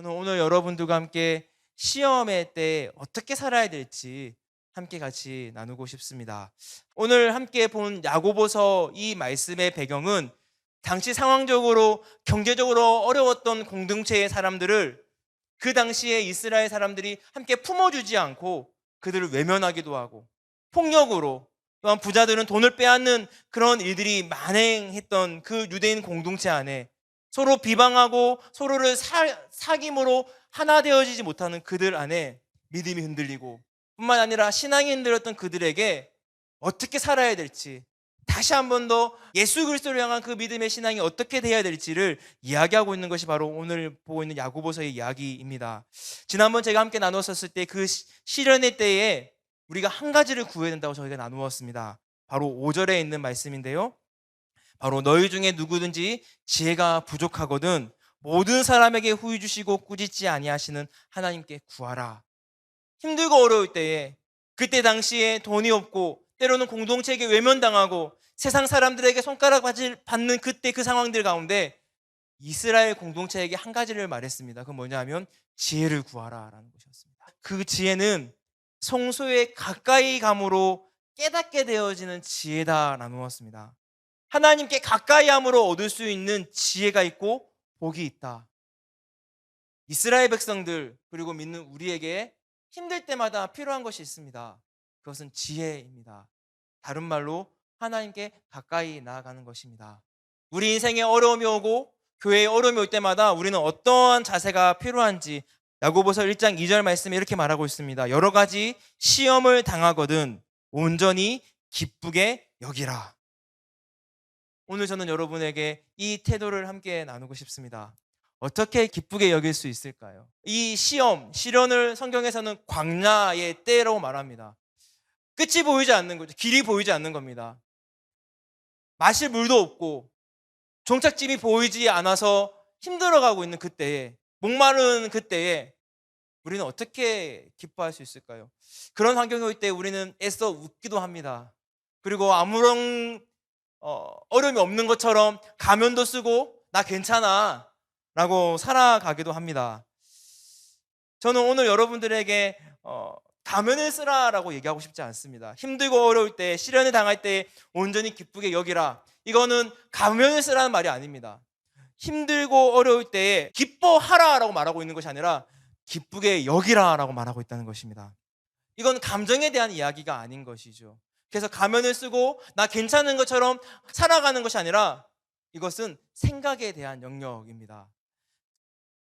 저는 오늘 여러분들과 함께 시험의 때 어떻게 살아야 될지 함께 같이 나누고 싶습니다. 오늘 함께 본 야고보서 이 말씀의 배경은 당시 상황적으로 경제적으로 어려웠던 공동체의 사람들을 그 당시에 이스라엘 사람들이 함께 품어주지 않고 그들을 외면하기도 하고 폭력으로, 또한 부자들은 돈을 빼앗는 그런 일들이 만행했던 그 유대인 공동체 안에 서로 비방하고 서로를 사귐으로 하나 되어지지 못하는 그들 안에 믿음이 흔들리고, 뿐만 아니라 신앙이 흔들렸던 그들에게 어떻게 살아야 될지, 다시 한 번 더 예수 그리스도를 향한 그 믿음의 신앙이 어떻게 돼야 될지를 이야기하고 있는 것이 바로 오늘 보고 있는 야고보서의 이야기입니다. 지난번 제가 함께 나눴었을 때 그 시련의 때에 우리가 한 가지를 구해야 된다고 저희가 나누었습니다. 바로 5절에 있는 말씀인데요. 바로 너희 중에 누구든지 지혜가 부족하거든 모든 사람에게 후히 주시고 꾸짖지 아니하시는 하나님께 구하라. 힘들고 어려울 때에, 그때 당시에 돈이 없고 때로는 공동체에게 외면당하고 세상 사람들에게 손가락 받는 그때 그 상황들 가운데 이스라엘 공동체에게 한 가지를 말했습니다. 그건 뭐냐면 지혜를 구하라라는 것이었습니다. 그 지혜는 성소에 가까이 감으로 깨닫게 되어지는 지혜다 나누었습니다. 하나님께 가까이 함으로 얻을 수 있는 지혜가 있고 복이 있다. 이스라엘 백성들 그리고 믿는 우리에게 힘들 때마다 필요한 것이 있습니다. 그것은 지혜입니다. 다른 말로 하나님께 가까이 나아가는 것입니다. 우리 인생에 어려움이 오고 교회에 어려움이 올 때마다 우리는 어떠한 자세가 필요한지 야고보서 1장 2절 말씀에 이렇게 말하고 있습니다. 여러 가지 시험을 당하거든 온전히 기쁘게 여기라. 오늘 저는 여러분에게 이 태도를 함께 나누고 싶습니다. 어떻게 기쁘게 여길 수 있을까요? 이 시련을 성경에서는 광야의 때라고 말합니다. 끝이 보이지 않는 거죠. 길이 보이지 않는 겁니다. 마실 물도 없고 종착점이 보이지 않아서 힘들어가고 있는 그때에, 목마른 그때에 우리는 어떻게 기뻐할 수 있을까요? 그런 환경이 올 때 우리는 애써 웃기도 합니다. 그리고 아무런 어려움이 없는 것처럼 가면도 쓰고 나 괜찮아 라고 살아가기도 합니다. 저는 오늘 여러분들에게 가면을 쓰라라고 얘기하고 싶지 않습니다. 힘들고 어려울 때, 시련을 당할 때 온전히 기쁘게 여기라, 이거는 가면을 쓰라는 말이 아닙니다. 힘들고 어려울 때 기뻐하라라고 말하고 있는 것이 아니라 기쁘게 여기라라고 말하고 있다는 것입니다. 이건 감정에 대한 이야기가 아닌 것이죠. 그래서 가면을 쓰고 나 괜찮은 것처럼 살아가는 것이 아니라 이것은 생각에 대한 영역입니다.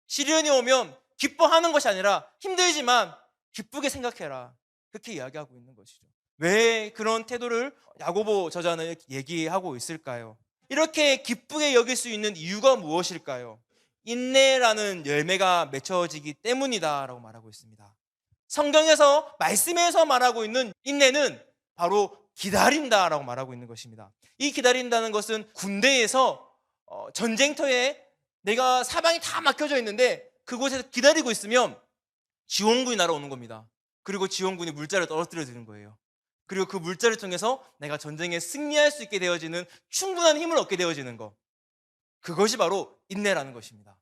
시련이 오면 기뻐하는 것이 아니라 힘들지만 기쁘게 생각해라, 그렇게 이야기하고 있는 것이죠. 왜 그런 태도를 야고보 저자는 얘기하고 있을까요? 이렇게 기쁘게 여길 수 있는 이유가 무엇일까요? 인내라는 열매가 맺혀지기 때문이다라고 말하고 있습니다. 성경에서, 말씀에서 말하고 있는 인내는 바로 기다린다라고 말하고 있는 것입니다. 이 기다린다는 것은 군대에서 전쟁터에 내가 사방이 다 막혀져 있는데 그곳에서 기다리고 있으면 지원군이 날아오는 겁니다. 그리고 지원군이 물자를 떨어뜨려 주는 거예요. 그리고 그 물자를 통해서 내가 전쟁에 승리할 수 있게 되어지는 충분한 힘을 얻게 되어지는 것, 그것이 바로 인내라는 것입니다.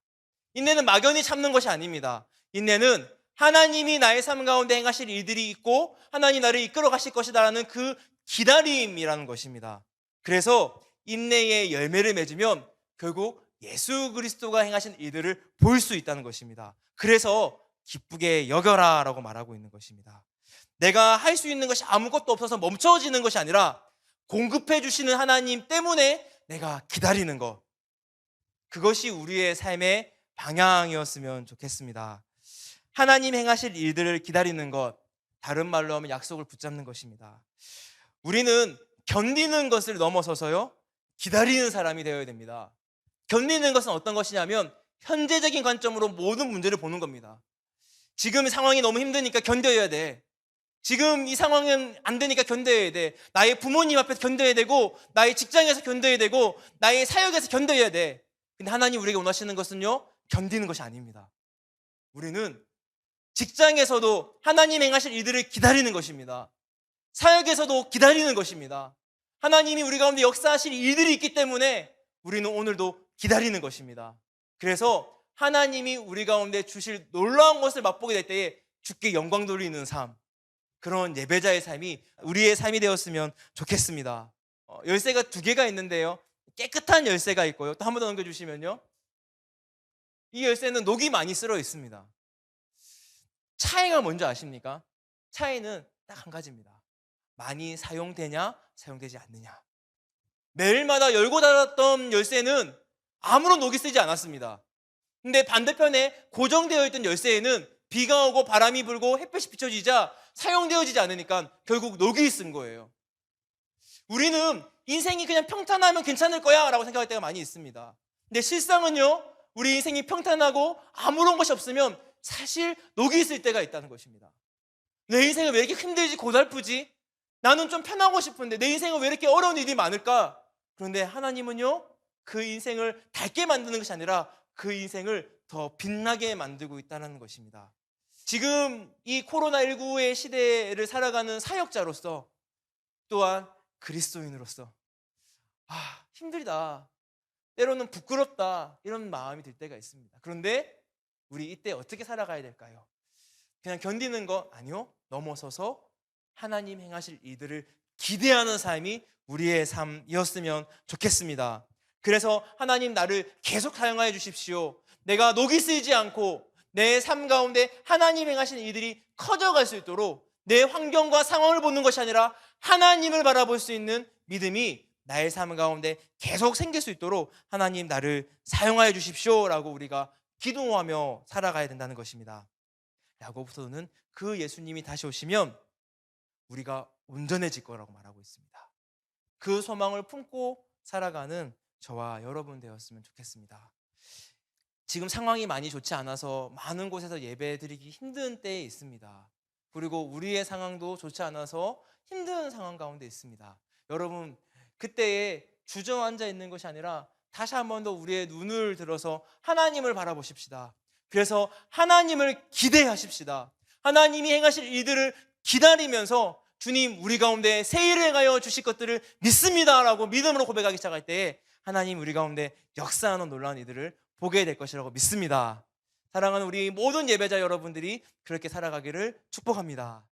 인내는 막연히 참는 것이 아닙니다. 인내는 하나님이 나의 삶 가운데 행하실 일들이 있고 하나님 나를 이끌어 가실 것이다라는 그 기다림이라는 것입니다. 그래서 인내의 열매를 맺으면 결국 예수 그리스도가 행하신 일들을 볼 수 있다는 것입니다. 그래서 기쁘게 여겨라 라고 말하고 있는 것입니다. 내가 할 수 있는 것이 아무것도 없어서 멈춰지는 것이 아니라 공급해 주시는 하나님 때문에 내가 기다리는 것, 그것이 우리의 삶의 방향이었으면 좋겠습니다. 하나님 행하실 일들을 기다리는 것, 다른 말로 하면 약속을 붙잡는 것입니다. 우리는 견디는 것을 넘어서서요, 기다리는 사람이 되어야 됩니다. 견디는 것은 어떤 것이냐면 현재적인 관점으로 모든 문제를 보는 겁니다. 지금 상황이 너무 힘드니까 견뎌야 돼. 지금 이 상황은 안 되니까 견뎌야 돼. 나의 부모님 앞에서 견뎌야 되고, 나의 직장에서 견뎌야 되고, 나의 사역에서 견뎌야 돼. 근데 하나님 우리에게 원하시는 것은요, 견디는 것이 아닙니다. 우리는 직장에서도 하나님 행하실 일들을 기다리는 것입니다. 사역에서도 기다리는 것입니다. 하나님이 우리 가운데 역사하실 일들이 있기 때문에 우리는 오늘도 기다리는 것입니다. 그래서 하나님이 우리 가운데 주실 놀라운 것을 맛보게 될 때에 주께 영광 돌리는 삶, 그런 예배자의 삶이 우리의 삶이 되었으면 좋겠습니다. 열쇠가 두 개가 있는데요, 깨끗한 열쇠가 있고요, 또 한 번 더 넘겨주시면요, 이 열쇠는 녹이 많이 쓸어 있습니다. 차이가 뭔지 아십니까? 차이는 딱 한 가지입니다. 많이 사용되냐 사용되지 않느냐. 매일마다 열고 닫았던 열쇠는 아무런 녹이 쓰지 않았습니다. 근데 반대편에 고정되어 있던 열쇠에는 비가 오고 바람이 불고 햇볕이 비춰지자 사용되어지지 않으니까 결국 녹이 쓴 거예요. 우리는 인생이 그냥 평탄하면 괜찮을 거야 라고 생각할 때가 많이 있습니다. 근데 실상은요, 우리 인생이 평탄하고 아무런 것이 없으면 사실 녹이 있을 때가 있다는 것입니다. 내 인생은 왜 이렇게 힘들지, 고달프지? 나는 좀 편하고 싶은데 내 인생은 왜 이렇게 어려운 일이 많을까? 그런데 하나님은요, 그 인생을 닳게 만드는 것이 아니라 그 인생을 더 빛나게 만들고 있다는 것입니다. 지금 이 코로나19의 시대를 살아가는 사역자로서, 또한 그리스도인으로서 힘들다, 때로는 부끄럽다, 이런 마음이 들 때가 있습니다. 그런데 우리 이때 어떻게 살아가야 될까요? 그냥 견디는 거 아니요, 넘어서서 하나님 행하실 일들을 기대하는 삶이 우리의 삶이었으면 좋겠습니다. 그래서 하나님 나를 계속 사용하여 주십시오. 내가 녹이 쓰이지 않고 내 삶 가운데 하나님 행하시는 일들이 커져갈 수 있도록 내 환경과 상황을 보는 것이 아니라 하나님을 바라볼 수 있는 믿음이 나의 삶 가운데 계속 생길 수 있도록 하나님 나를 사용하여 주십시오 라고 우리가 기도하며 살아가야 된다는 것입니다. 야고보서는 그 예수님이 다시 오시면 우리가 온전해질 거라고 말하고 있습니다. 그 소망을 품고 살아가는 저와 여러분 되었으면 좋겠습니다. 지금 상황이 많이 좋지 않아서 많은 곳에서 예배드리기 힘든 때에 있습니다. 그리고 우리의 상황도 좋지 않아서 힘든 상황 가운데 있습니다. 여러분, 그때에 주저앉아 있는 것이 아니라 다시 한 번 더 우리의 눈을 들어서 하나님을 바라보십시다. 그래서 하나님을 기대하십시다. 하나님이 행하실 일들을 기다리면서 주님, 우리 가운데 새 일을 행하여 주실 것들을 믿습니다 라고 믿음으로 고백하기 시작할 때에 하나님 우리 가운데 역사하는 놀라운 일들을 보게 될 것이라고 믿습니다. 사랑하는 우리 모든 예배자 여러분들이 그렇게 살아가기를 축복합니다.